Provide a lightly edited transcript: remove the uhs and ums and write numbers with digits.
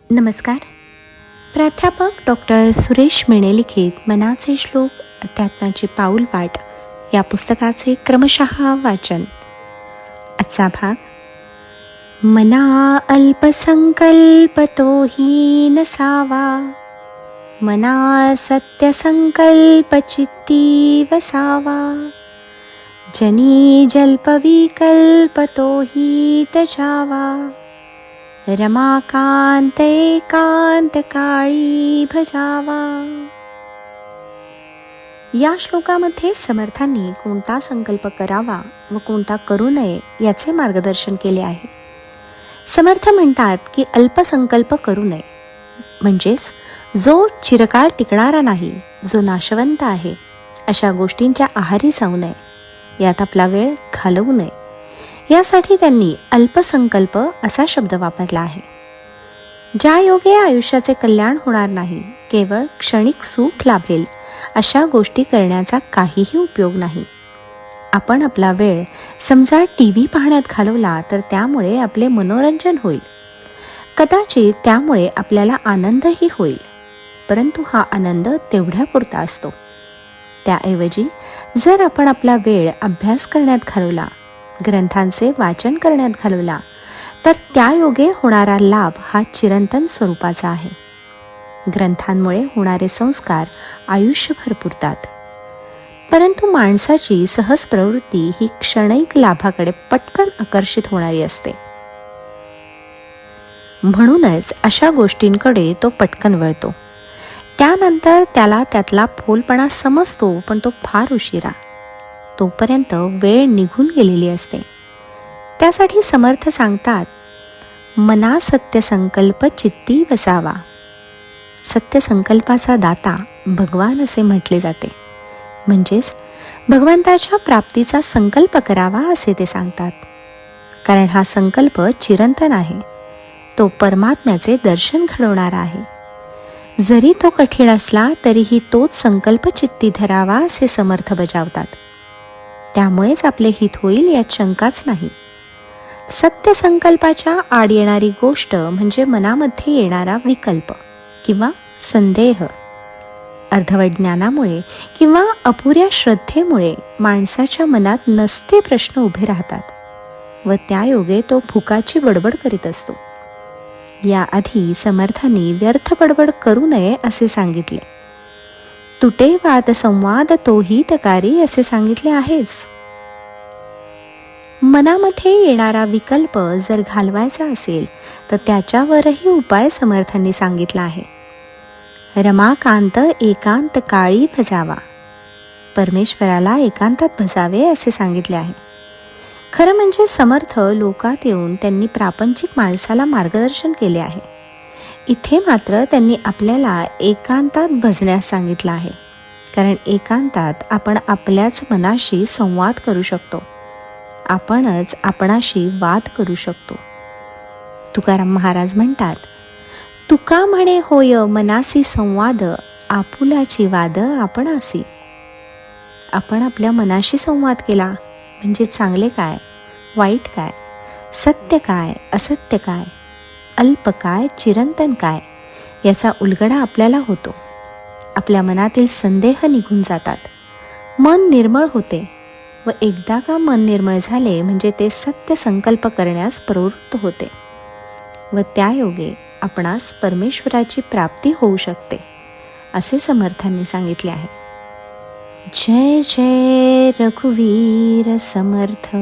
नमस्कार. प्राध्यापक डॉक्टर सुरेश मेणे लिखित मनाचे श्लोक अध्यात्माची पाऊलवाट या पुस्तकाचे क्रमशः वाचन. आजचा भाग. मना अल्पसंकल्पतो हि नसावा, मना सत्यसंकल्पचित्ती वसावा, जनी जल्पविकल्पतो हि तजावा, रमाकांत एकांत काळी भजावा. या श्लोकामध्ये समर्थांनी कोणता संकल्प करावा व कोणता करू नये याचे मार्गदर्शन केले आहे. समर्थ म्हणतात की अल्पसंकल्प करू नये, म्हणजेच जो चिरकाळ टिकणारा नाही, जो नाशवंत आहे, अशा गोष्टींच्या आहारी जाऊ नये, यात आपला वेळ घालवू नये. यासाठी त्यांनी अल्पसंकल्प असा शब्द वापरला आहे. ज्या योगे आयुष्याचे कल्याण होणार नाही, केवळ क्षणिक सुख लाभेल अशा गोष्टी करण्याचा काहीही उपयोग नाही. आपण आपला वेळ समजा TV पाहण्यात घालवला तर त्यामुळे आपले मनोरंजन होईल. कदाचित त्यामुळे आपल्याला आनंदही होईल, परंतु हा आनंद तेवढ्यापुरता असतो. त्याऐवजी जर आपण आपला वेळ अभ्यास करण्यात घालवला, ग्रंथांचे वाचन करण्यात घालवला, तर त्यायोगे होणारा लाभ हा चिरंतन स्वरूपाचा आहे. ग्रंथांमुळे होणारे संस्कार आयुष्यभर पुरतात, परंतु माणसाची सहज प्रवृत्ती ही क्षणिक लाभाकडे पटकन आकर्षित होणारी असते. म्हणूनच अशा गोष्टींकडे तो पटकन वळतो. त्यानंतर त्याला त्यातला फोलपणा समजतो, पण तो फार उशिरा. तोपर्यंत वेळ निघून गेलेली असते. त्यासाठी समर्थ सांगतात, मना सत्यसंकल्प चित्ती वसावा. सत्यसंकल्पाचा दाता भगवान असे म्हटले जाते, म्हणजेच भगवंताच्या प्राप्तीचा संकल्प करावा असे ते सांगतात. कारण हा संकल्प चिरंतन आहे, तो परमात्म्याचे दर्शन घडवणारा आहे. जरी तो कठीण असला तरीही तोच संकल्प चित्ती धरावा असे समर्थ बजावतात. त्यामुळेच आपले हित होईल यात शंकाच नाही. सत्य संकल्पाच्या आड येणारी गोष्ट म्हणजे मनामध्ये येणारा विकल्प किंवा संदेह. अर्धवट ज्ञानामुळे किंवा अपुऱ्या श्रद्धेमुळे माणसाच्या मनात नसते प्रश्न उभे राहतात व त्यायोगे तो भुकाची बडबड करीत असतो. याआधी समर्थांनी व्यर्थ बडबड करू नये असे सांगितले. तुटे वाद संवाद तोही तकारी असे सांगितले आहेच. मनामध्ये येणारा विकल्प जर घालवायचा असेल तर त्याच्यावरही उपाय समर्थांनी सांगितला आहे. रमाकांत एकांत काळी भजावा. परमेश्वराला एकांतात भजावे असे सांगितले आहे. खरं म्हणजे समर्थ लोकात येऊन त्यांनी प्रापंचिक माणसाला मार्गदर्शन केले आहे. इथे मात्र त्यांनी आपल्याला एकांतात भजण्यास सांगितलं आहे. कारण एकांतात आपण आपल्याच मनाशी संवाद करू शकतो, आपणच आपणाशी वाद करू शकतो. तुकाराम महाराज म्हणतात, तुका म्हणे होय मनासी संवाद, आपुलाची वाद आपणासी. आपण आपल्या मनाशी संवाद केला म्हणजे चांगले काय, वाईट काय, सत्य काय, असत्य काय, अल्प काय, चिरंतन काय, याचा उलगडा आपल्याला होतो. आपल्या मनातील संदेह निघून जातात, मन निर्मळ होते व एकदा का मन निर्मळ झाले म्हणजे ते सत्य संकल्प करण्यास प्रवृत्त होते व त्यायोगे आपणास परमेश्वराची प्राप्ती होऊ शकते असे समर्थांनी सांगितले आहे. जय जय रघुवीर समर्थ.